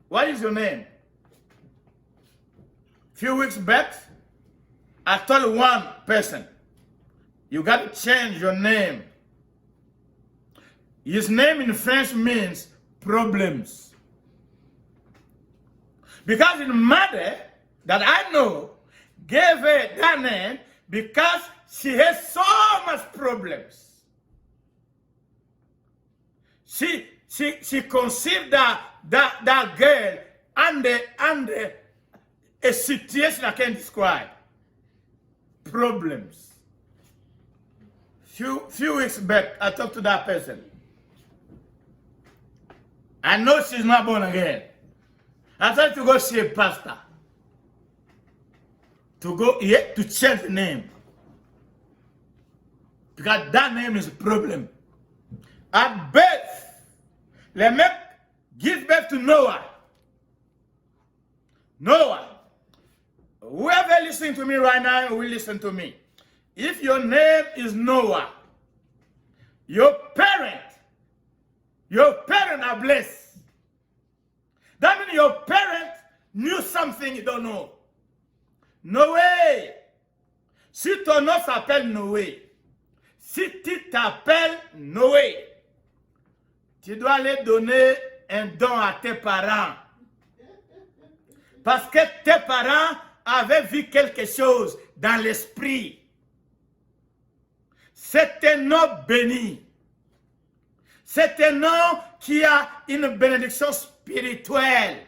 What is your name? Few weeks back, I told one person, you got to change your name. His name in French means problems. Because his mother, that I know, gave her that name because she has so much problems. She conceived that girl under a situation I can't describe. Problems. Few weeks back, I talked to that person. I know she's not born again. I tried to go see a pastor. To change the name. Because that name is a problem. At birth, Lamech gives birth to Noah. Noah. Whoever listening to me right now will listen to me. If your name is Noah, your parents are blessed. That means your parents knew something you don't know. Noé. Si ton nom s'appelle Noé, si tu t'appelles Noé, tu dois aller donner un don à tes parents. Parce que tes parents avaient vu quelque chose dans l'esprit. C'est un nom béni. C'est un nom qui a une bénédiction spirituelle.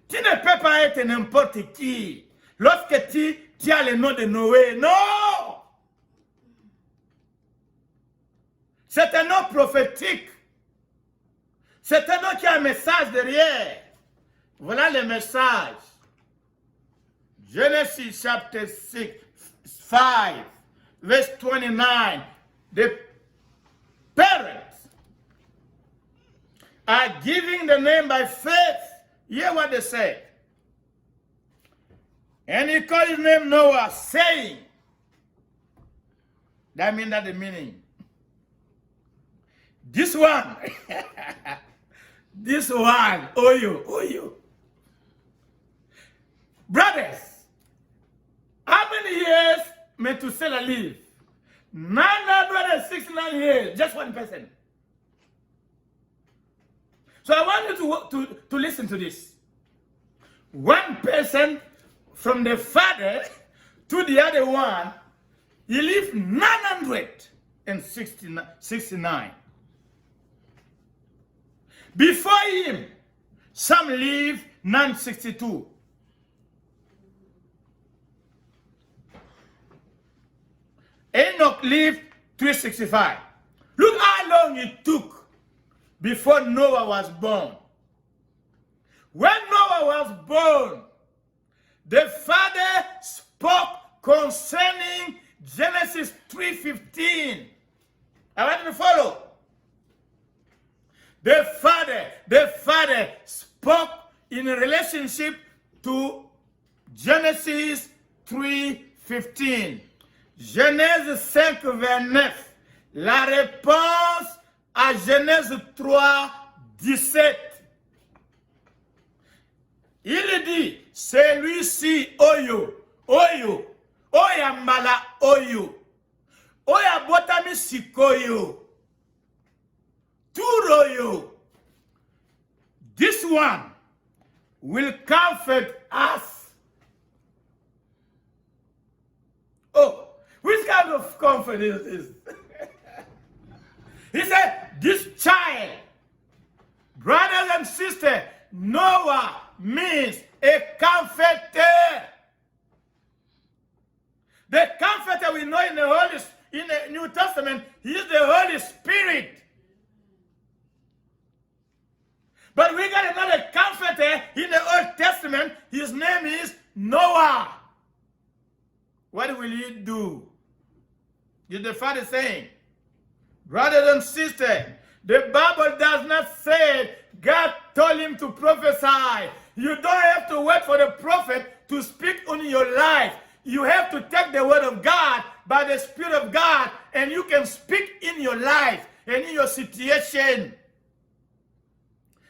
Tu ne peux pas être n'importe qui. Lorsque tu as le nom de Noé, non! C'est un nom prophétique. C'est un nom qui a un message derrière. Voilà le message. Genesis chapter 5, verse 29. The parents are giving the name by faith. Hear what they said. And he called his name Noah, saying, that means that the meaning. This one, oh you. Brothers, how many years Methuselah lived? 969 years, just one person. So I want you to listen to this. One person from the father to the other one, he lived 969. Before him, some lived 962. Enoch lived 365. Look how long it took before Noah was born. When Noah was born, the Father spoke concerning Genesis 3:15. I want you to follow. The Father spoke in relationship to Genesis 3:15. Genèse 5, 29. La réponse à Genèse 3, 17. Il dit, celui-ci, oyo, oyambala oyo, oyabotami sikoyo, turoyo. This one will comfort us. Oh, which kind of comfort is this? He said, this child, brothers and sisters, Noah means a comforter. The comforter we know in the New Testament, he is the Holy Spirit. But we got another comforter in the Old Testament. His name is Noah. What will he do? Is the Father saying, brothers and sisters, the Bible does not say God told him to prophesy. You don't have to wait for the prophet to speak on your life. You have to take the word of God by the Spirit of God, and you can speak in your life and in your situation.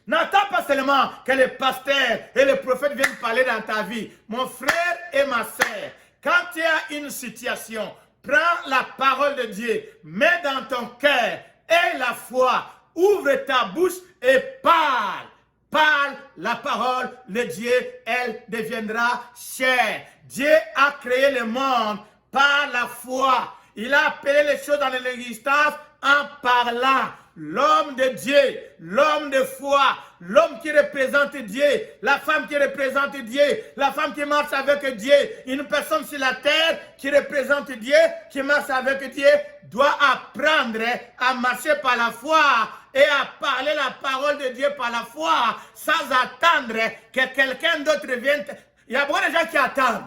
N'attends pas seulement que les pasteurs et les prophètes viennent parler dans ta vie. Mon frère et ma sœur, quand tu as une situation, prends la parole de Dieu, mets dans ton cœur et la foi, ouvre ta bouche et parle. Parle la parole de Dieu, elle deviendra chère. Dieu a créé le monde par la foi. Il a appelé les choses dans l'existence en parlant. L'homme de Dieu, l'homme de foi, l'homme qui représente Dieu, la femme qui représente Dieu, la femme qui marche avec Dieu, une personne sur la terre qui représente Dieu, qui marche avec Dieu, doit apprendre à marcher par la foi et à parler la parole de Dieu par la foi, sans attendre que quelqu'un d'autre vienne. Il y a beaucoup de gens qui attendent.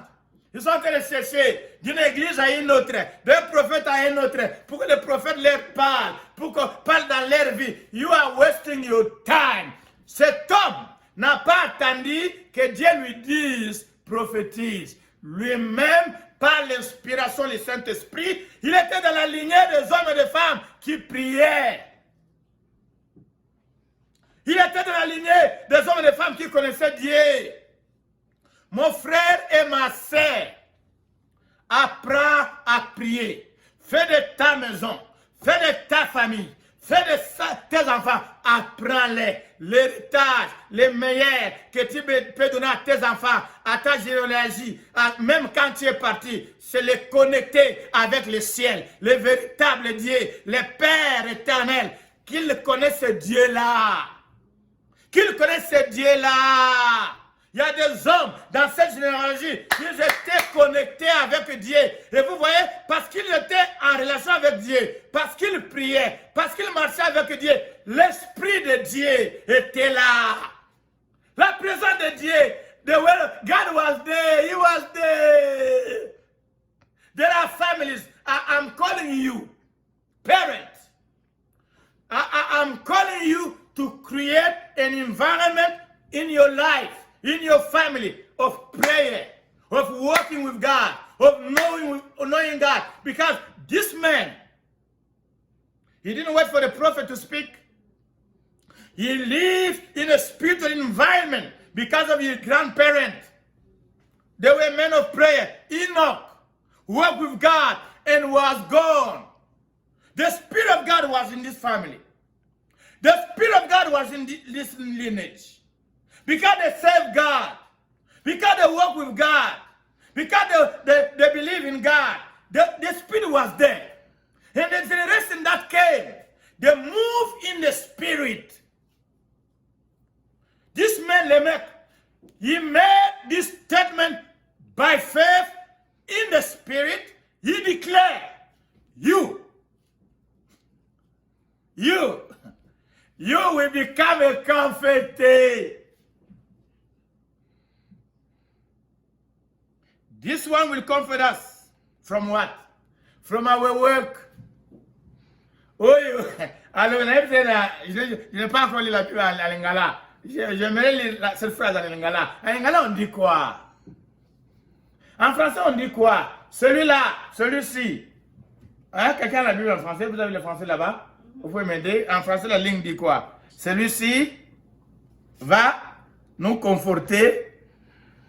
Ils sont en train de chercher d'une église à une autre, d'un prophète à un autre, pour que le prophète leur parle, pour qu'on parle dans leur vie. You are wasting your time. Cet homme n'a pas attendu que Dieu lui dise prophétise. Lui-même, par l'inspiration du Saint-Esprit, il était dans la lignée des hommes et des femmes qui priaient. Il était dans la lignée des hommes et des femmes qui connaissaient Dieu. Mon frère et ma sœur, apprends à prier. Fais de ta maison, fais de ta famille, fais de tes enfants, apprends-les. L'héritage, les meilleurs que tu peux donner à tes enfants, à ta généalogie, même quand tu es parti, c'est les connecter avec le ciel, le véritable Dieu, le Père éternel, qu'ils connaissent ce Dieu-là. Qu'ils connaissent ce Dieu-là. Il y a des hommes dans cette généalogie qui étaient connectés avec Dieu. Et vous voyez, parce qu'ils étaient en relation avec Dieu, parce qu'ils priaient, parce qu'ils marchaient avec Dieu, l'Esprit de Dieu était là. La présence de Dieu, God was there, He was there. There are families, I'm calling you, parents, I'm calling you to create an environment in your life, in your family, of prayer, of working with God, of knowing God. Because this man, he didn't wait for the prophet to speak. He lived in a spiritual environment because of his grandparents. They were men of prayer. Enoch worked with God and was gone. The Spirit of God was in this family. The Spirit of God was in this lineage. Because they serve God, because they work with God, because they believe in God, the Spirit was there. And the generation that came, they moved in the Spirit. This man, Lamech, he made this statement by faith in the Spirit. He declared, you will become a comforter. This one will comfort us. From what? From our work. Oui, alors, je n'ai pas encore lu la Bible à Lingala. J'aimerais lire cette phrase à Lingala. À Lingala, on dit quoi? En français, on dit quoi? Celui-là, celui-ci. Hein? Quelqu'un a la Bible en français? Vous avez le français là-bas? Vous pouvez m'aider? En français, la ligne dit quoi? Celui-ci va nous conforter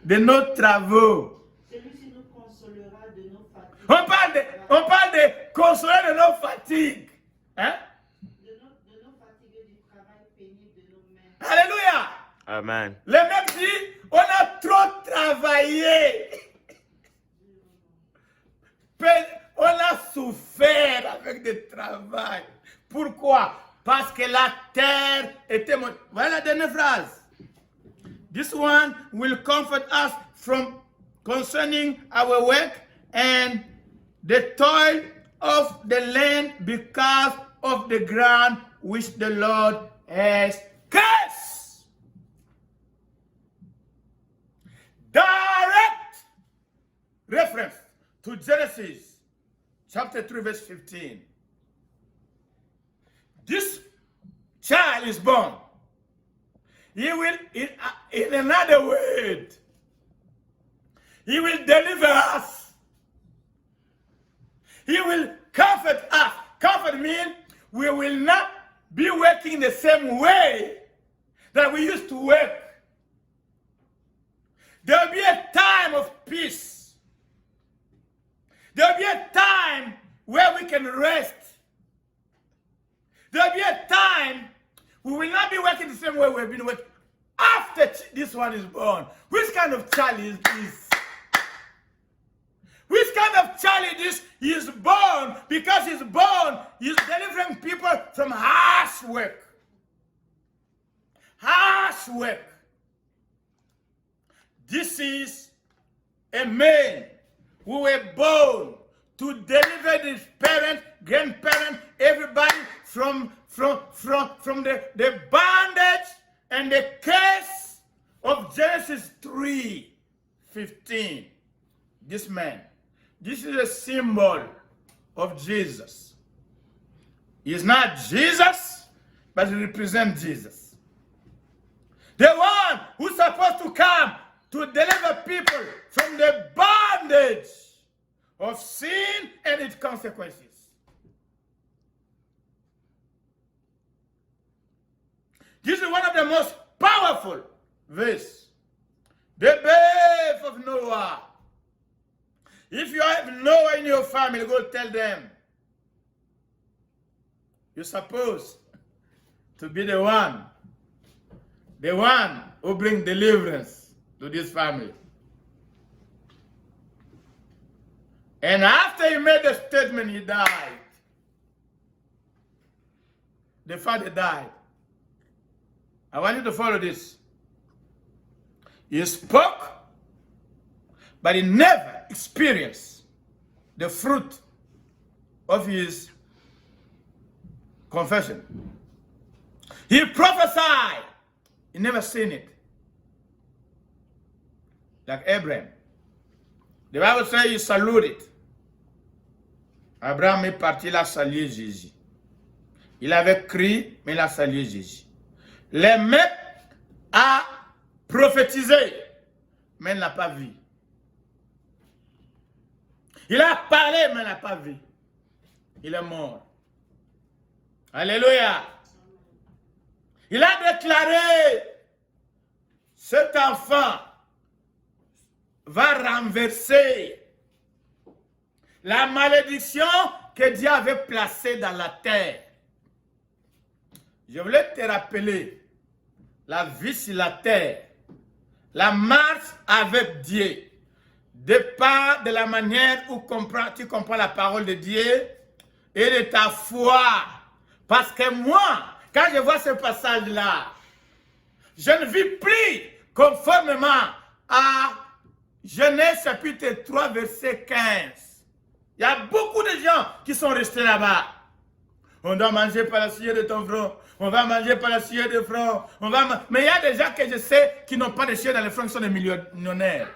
de nos travaux. Celui-ci nous consolera de nos fatigues. On parle de consoler de nos fatigues. Hein? De nos fatigues du travail pénible de nos mains. Alléluia. Amen. Le mec dit, on a trop travaillé. On a souffert avec le travail. Pourquoi? Parce que la terre était... Voilà la dernière phrase. This one will comfort us from concerning our work and the toil of the land because of the ground which the Lord has cursed. Direct reference to Genesis chapter 3 verse 15. This child is born. He will, in another word, he will deliver us. He will comfort us. Comfort means we will not be working the same way that we used to work. There will be a time of peace. There will be a time where we can rest. There will be a time we will not be working the same way we've been working after this one is born. Which kind of child is this? Which kind of child is this? He is born because he's born. He's delivering people from harsh work. Harsh work. This is a man who were born to deliver his parents, grandparents, everybody from the bondage and the curse of Genesis 3:15. This man. This is a symbol of Jesus. He is not Jesus, but he represents Jesus. The one who's supposed to come to deliver people from the bondage of sin and its consequences. This is one of the most powerful verses. The birth of Noah. If you have Noah in your family, go tell them. You're supposed to be the one who brings deliverance to this family. And after he made the statement, he died. The father died. I want you to follow this. He spoke, but he never experienced the fruit of his confession. He prophesied. He never seen it. Like Abraham. The Bible says he saluted. Abraham est parti, il a salué Jésus. Il avait crié, mais il a salué Jésus. Le mec a prophétisé, mais il n'a pas vu. Il a parlé, mais il n'a pas vu. Il est mort. Alléluia. Il a déclaré, cet enfant va renverser la malédiction que Dieu avait placée dans la terre. Je voulais te rappeler la vie sur la terre, la marche avec Dieu, dépend de la manière où tu comprends la parole de Dieu et de ta foi. Parce que moi, quand je vois ce passage-là, je ne vis plus conformément à Genèse chapitre 3, verset 15. Il y a beaucoup de gens qui sont restés là-bas. On doit manger par la sueur de ton front. On va manger par la sueur de front. Mais il y a des gens que je sais qui n'ont pas de sueur dans le front, qui sont des millionnaires.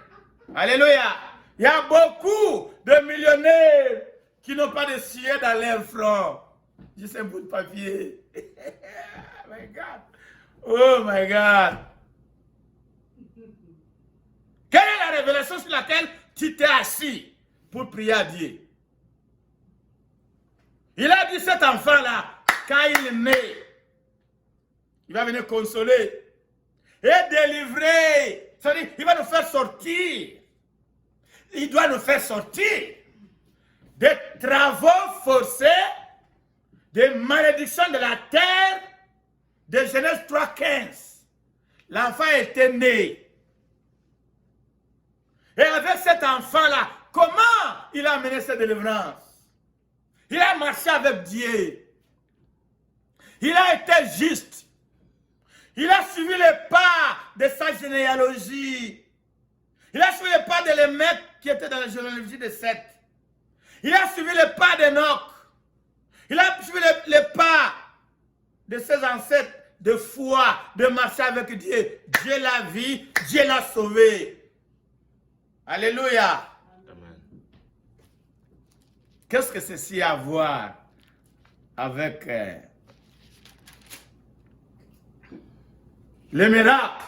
Alléluia. Il y a beaucoup de millionnaires qui n'ont pas de sueur dans leur front. Juste un bout de papier. Oh my God. Oh my God. Quelle est la révélation sur laquelle tu t'es assis pour prier à Dieu? Il a dit cet enfant-là, quand il est né, il va venir consoler et délivrer. C'est-à-dire, il va nous faire sortir. Il doit nous faire sortir des travaux forcés, des malédictions de la terre, de Genèse 3:15. L'enfant était né. Et avec cet enfant-là, comment il a mené cette délivrance? Il a marché avec Dieu. Il a été juste. Il a suivi les pas de sa généalogie. Il a suivi les pas de les mecs qui étaient dans la généalogie de Seth. Il a suivi les pas d'Enoch. Il a suivi les pas de ses ancêtres de foi, de marcher avec Dieu. Dieu l'a vu, Dieu l'a sauvé. Alléluia. Amen. Qu'est-ce que ceci a à voir avec les miracles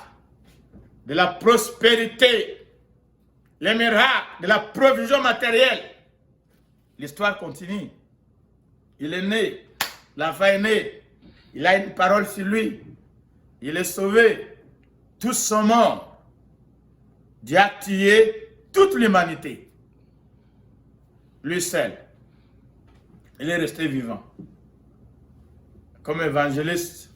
de la prospérité, les miracles de la provision matérielle? L'histoire continue. Il est né, l'enfant est né, il a une parole sur lui. Il est sauvé. Tous sont morts. Dieu a tué toute l'humanité. Lui seul. Il est resté vivant. Comme évangéliste.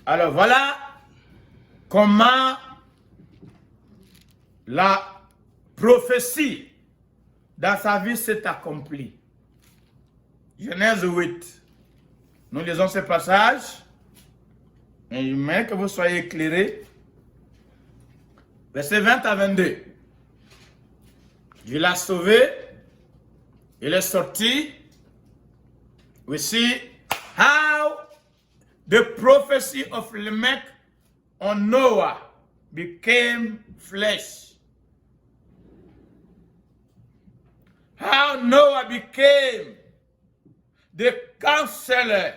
Alors voilà comment la prophétie dans sa vie s'est accomplie. Genèse 8. Nous lisons ce passage. Et il mérite que vous soyez éclairés. Versets 20 à 22. Dieu l'a sauvé. Il est sorti. We see how the prophecy of Lamech on Noah became flesh. How Noah became the counselor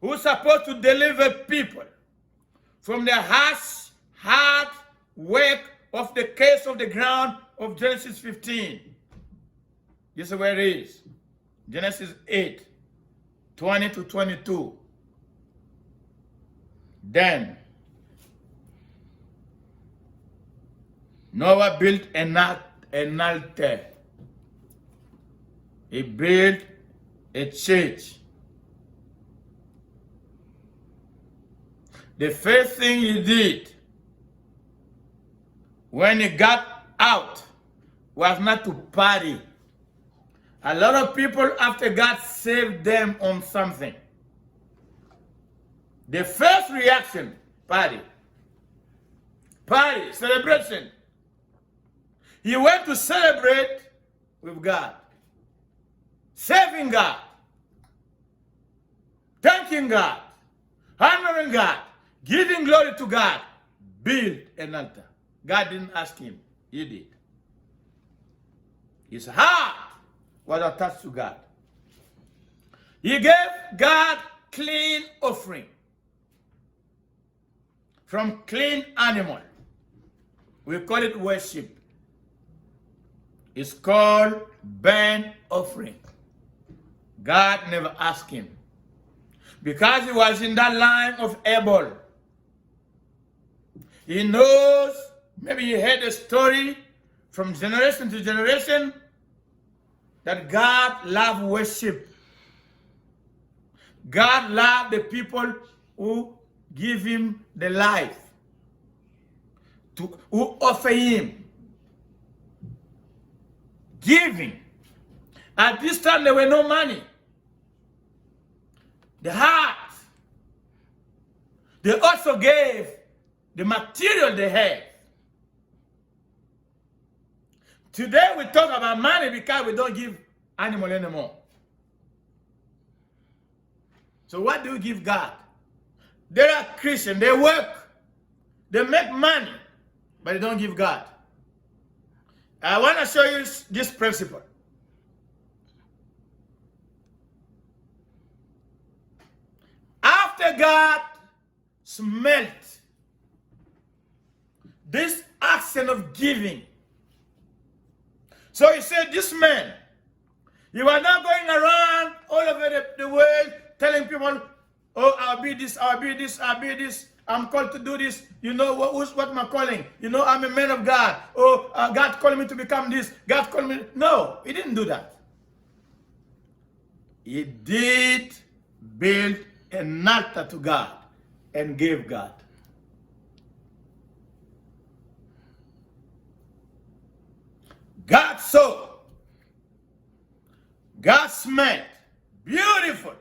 who's supposed to deliver people from the harsh, hard work of the curse of the ground of Genesis 15. This is where it is. Genesis 8, 20 to 22. Then Noah built an altar. He built a church. The first thing he did when he got out was not to party. A lot of people, after God saved them on something, the first reaction, party. Party, celebration. He went to celebrate with God. Saving God. Thanking God. Honoring God. Giving glory to God. Build an altar. God didn't ask him. He did. His heart was attached to God. He gave God clean offering from clean animal. We call it worship. It's called burnt offering. God never asked him. Because he was in that line of Abel. He knows, maybe he heard a story from generation to generation that God loved worship. God loved the people who give him the life, who offer him. Giving. At this time there were no money. The heart. They also gave the material they had. Today we talk about money because we don't give animal anymore. So what do we give God? They are Christians, they work, they make money, but they don't give God. I want to show you this principle. After God smelt this action of giving, so he said, this man, he was not going around all over the world telling people, oh, I'll be this, I'll be this, I'll be this. I'm called to do this. You know what my calling? You know, I'm a man of God. Oh, God called me to become this. God called me. No, he didn't do that. He did build an altar to God and gave God. God saw. God smelled. Beautiful.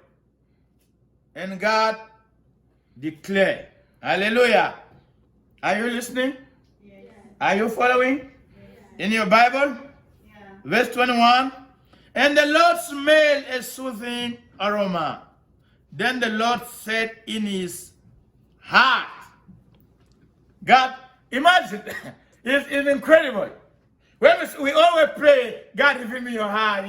And God declared. Hallelujah. Are you listening? Yeah. Are you following? Yeah. In your Bible? Yeah. Verse 21. And the Lord smelled a soothing aroma. Then the Lord said in his heart. God, imagine, it's incredible. When we always pray, God reveal me your heart,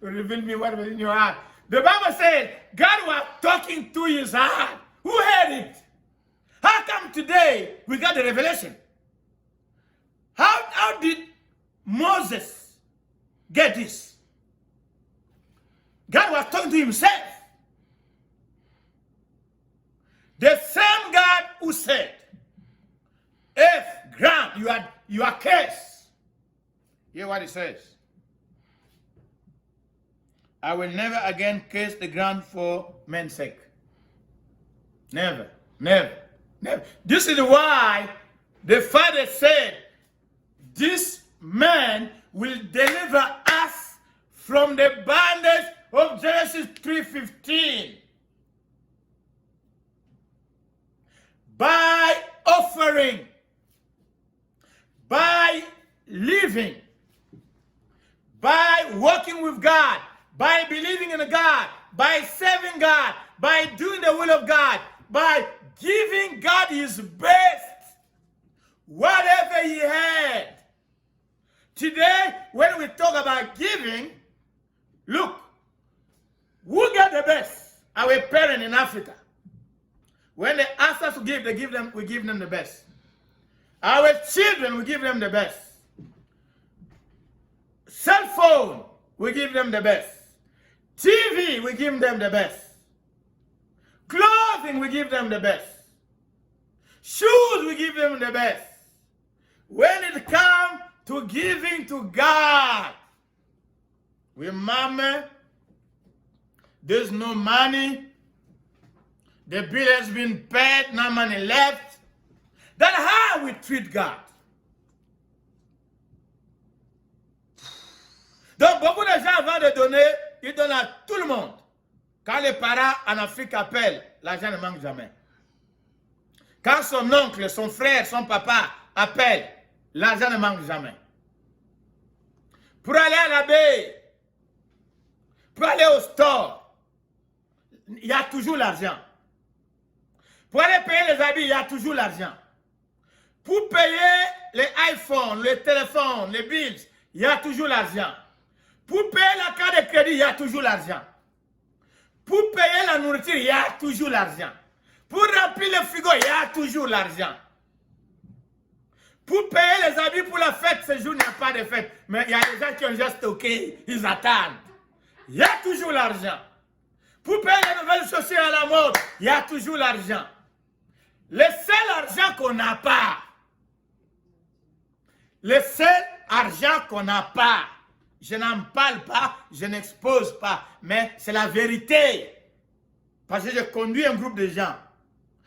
reveal me what was in your heart. The Bible said God was talking to his heart. Who heard it? How come today we got the revelation? How did Moses get this? God was talking to himself. The same God who said, if ground, you are cursed. Hear what he says. I will never again curse the ground for men's sake. Never, never, never. This is why the Father said, this man will deliver us from the bondage of Genesis 3:15 by offering, by living, by working with God, by believing in God, by serving God, by doing the will of God, by giving God his best, whatever he had. Today, when we talk about giving, look, who got the best? Our parents in Africa. When they ask us to give, we give them the best. Our children, we give them the best. Cell phone, we give them the best. TV, we give them the best. Clothing, we give them the best. Shoes, we give them the best. When it comes to giving to God, remember, there's no money. The bill has been paid, no money left. That's how we treat God. Donc, beaucoup de gens, avant de donner, ils donnent à tout le monde. Quand les parents en Afrique appellent, l'argent ne manque jamais. Quand son oncle, son frère, son papa appellent, l'argent ne manque jamais. Pour aller à la baie, pour aller au store, il y a toujours l'argent. Pour aller payer les habits, il y a toujours l'argent. Pour payer les iPhones, les téléphones, les bills, il y a toujours l'argent. Pour payer la carte de crédit, il y a toujours l'argent. Pour payer la nourriture, il y a toujours l'argent. Pour remplir le frigo, il y a toujours l'argent. Pour payer les habits pour la fête, ce jour, il n'y a pas de fête. Mais il y a des gens qui ont déjà stocké, ils attendent. Il y a toujours l'argent. Pour payer les nouvelles chaussures à la mode, il y a toujours l'argent. Le seul argent qu'on n'a pas, le seul argent qu'on n'a pas, je n'en parle pas, je n'expose pas, mais c'est la vérité. Parce que je conduis un groupe de gens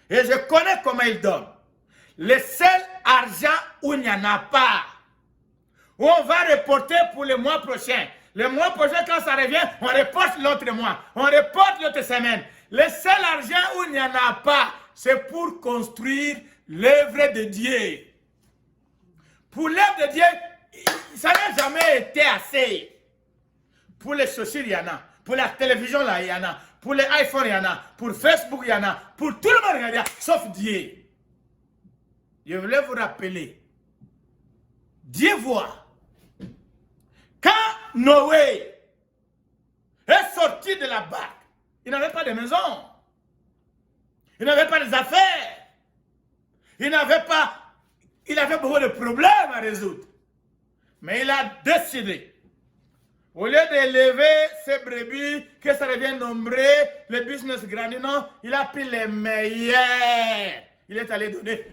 et je connais comment ils donnent. Le seul argent où il n'y en a pas, où on va reporter pour le mois prochain. Le mois prochain, quand ça revient, on reporte l'autre mois, on reporte l'autre semaine. Le seul argent où il n'y en a pas, c'est pour construire l'œuvre de Dieu. Pour l'œuvre de Dieu, ça n'a jamais été assez. Pour les chaussures, il y en a. Pour la télévision, là, il y en a. Pour les iPhones, il y en a. Pour Facebook, il y en a. Pour tout le monde, il y en a. Sauf Dieu. Je voulais vous rappeler. Dieu voit. Quand Noé est sorti de la barque, il n'avait pas de maison. Il n'avait pas des affaires. Il avait beaucoup de problèmes à résoudre. Mais il a décidé, au lieu d'élever ses brebis, que ça devienne nombreux, le business grandit, non, il a pris les meilleurs. Il est allé donner.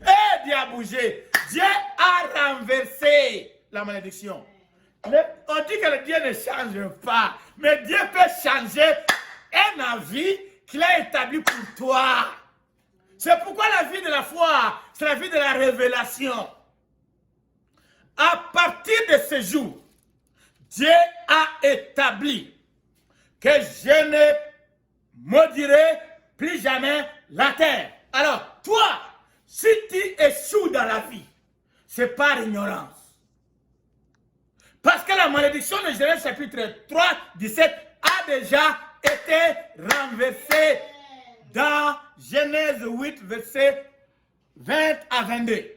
Dieu a bougé. Dieu a renversé la malédiction. On dit que le Dieu ne change pas, mais Dieu peut changer un avis qu'il a établi pour toi. C'est pourquoi la vie de la foi, c'est la vie de la révélation. À partir de ce jour, Dieu a établi que je ne maudirai plus jamais la terre. Alors, toi, si tu échoues dans la vie, c'est par ignorance. Parce que la malédiction de Genèse chapitre 3, 17 a déjà été renversée dans Genèse 8, verset 20 à 22.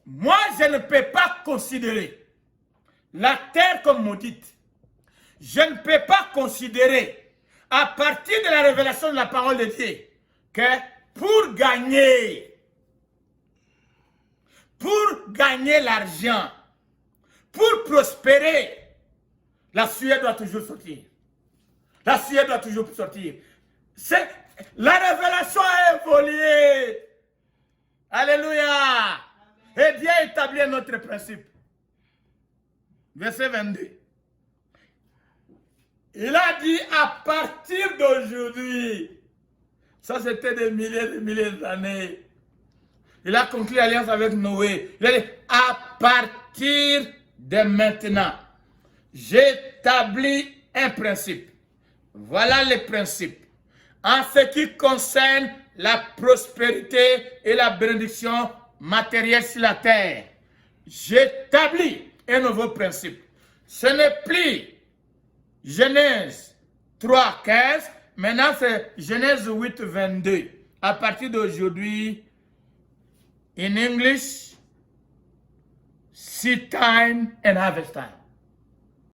Moi, je ne peux pas considérer la terre comme maudite. Je ne peux pas considérer, à partir de la révélation de la parole de Dieu, que pour gagner l'argent, pour prospérer, La sueur doit toujours sortir. La sueur doit toujours sortir. La révélation a évolué. Alléluia. Et Dieu a établi un autre principe. Verset 22. Il a dit à partir d'aujourd'hui. Ça, c'était des milliers d'années. Il a conclu l'alliance avec Noé. Il a dit à partir de maintenant, j'établis un principe. Voilà les principes. En ce qui concerne la prospérité et la bénédiction matérielle sur la terre, j'établis un nouveau principe. Ce n'est plus Genèse 3, 15. Maintenant, c'est Genèse 8, 22. À partir d'aujourd'hui, in English, seed time and harvest time.